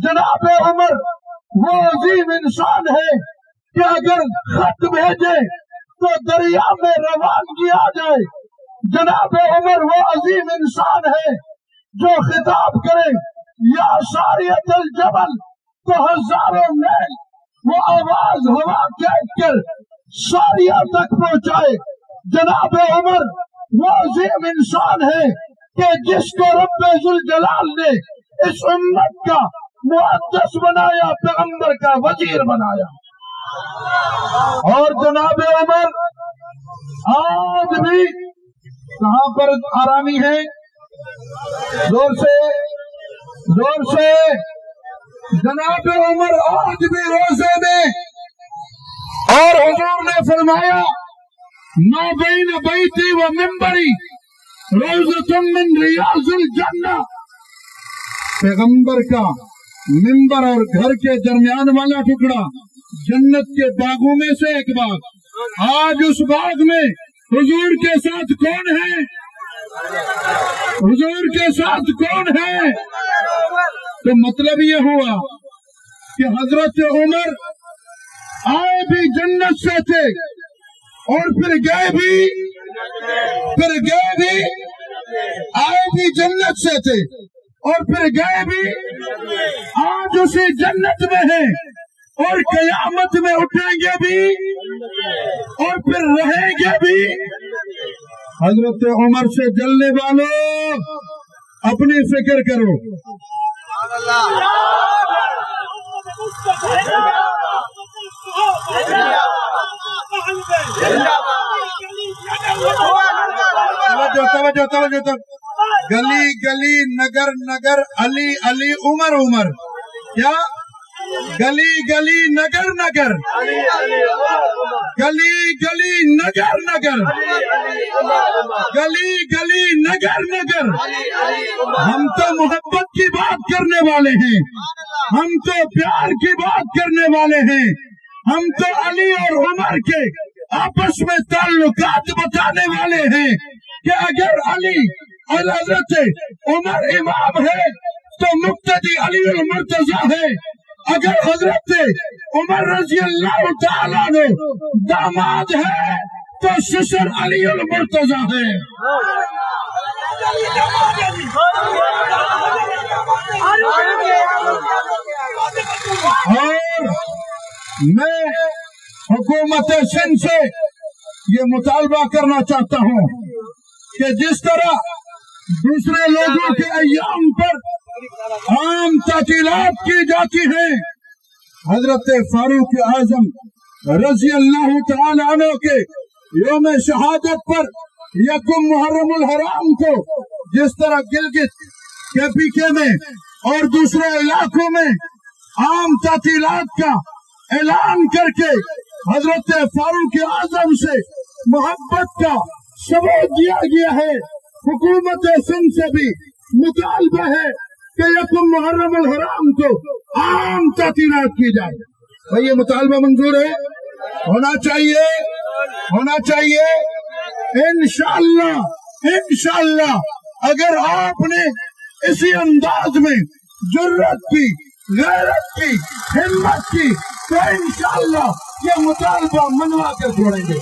جناب عمر وہ عظیم انسان ہے کہ اگر خط بھیجے تو دریا میں روانگی آ جائے. جناب عمر وہ عظیم انسان ہے جو خطاب کرے یا ساریت الجبل تو ہزاروں میل وہ آواز ہوا کہہ کر ساریہ تک پہنچائے. جناب عمر وہ عظیم انسان ہے کہ جس کو رب ذوالجلال نے اس امت کا مقدس بنایا، پیغمبر کا وزیر بنایا. اور جناب عمر آج بھی کہاں پر آرامی ہے؟ زور سے جناب عمر آج بھی روزے میں، اور حضور نے فرمایا ما بین بیتی و منبری روضۃ من ریاض الجنہ. پیغمبر کا منبر اور گھر کے درمیان والا ٹکڑا جنت کے باغوں میں سے ایک باغ. آج اس باغ میں حضور کے ساتھ کون ہے؟ حضور کے ساتھ کون ہے؟ تو مطلب یہ ہوا کہ حضرت عمر آئے بھی جنت سے تھے اور پھر گئے بھی آئے بھی جنت سے تھے اور پھر گئے بھی. آج اسی جنت میں ہیں اور قیامت میں اٹھیں گے بھی اور پھر رہیں گے بھی. حضرت عمر سے جلنے والوں اپنی فکر کرو. توجہ. گلی گلی نگر نگر علی علی عمر عمر. کیا؟ گلی گلی نگر نگر گلی گلی نگر نگر گلی گلی نگر نگر. ہم تو محبت کی بات کرنے والے ہیں، ہم تو پیار کی بات کرنے والے ہیں، ہم تو علی اور عمر کے آپس میں تعلقات بتانے والے ہیں کہ اگر علی اور حضرت عمر امام ہے تو مقتدی علی المرتضی ہے. اگر حضرت عمر رضی اللہ تعالیٰ عنہ داماد ہے تو سسر علی المرتضی ہے. اور میں حکومت سندھ سے یہ مطالبہ کرنا چاہتا ہوں کہ جس طرح دوسرے لوگوں کے ایام پر عام تعطیلات کی جاتی ہیں، حضرت فاروق اعظم رضی اللہ تعالی عنہ کے یوم شہادت پر یکم محرم الحرام کو جس طرح گلگت کے پی کے میں اور دوسرے علاقوں میں عام تعطیلات کا اعلان کر کے حضرت فاروق اعظم سے محبت کا ثبوت دیا گیا ہے، حکومت سندھ سے بھی مطالبہ ہے کہ یکم محرم الحرام کو عام تعطیلات کی جائے. بھئی یہ مطالبہ منظور ہے؟ ہونا چاہیے. انشاءاللہ اگر آپ نے اسی انداز میں جرت کی، غیرت کی، ہمت کی تو انشاءاللہ یہ مطالبہ منوا کے چھوڑیں گے.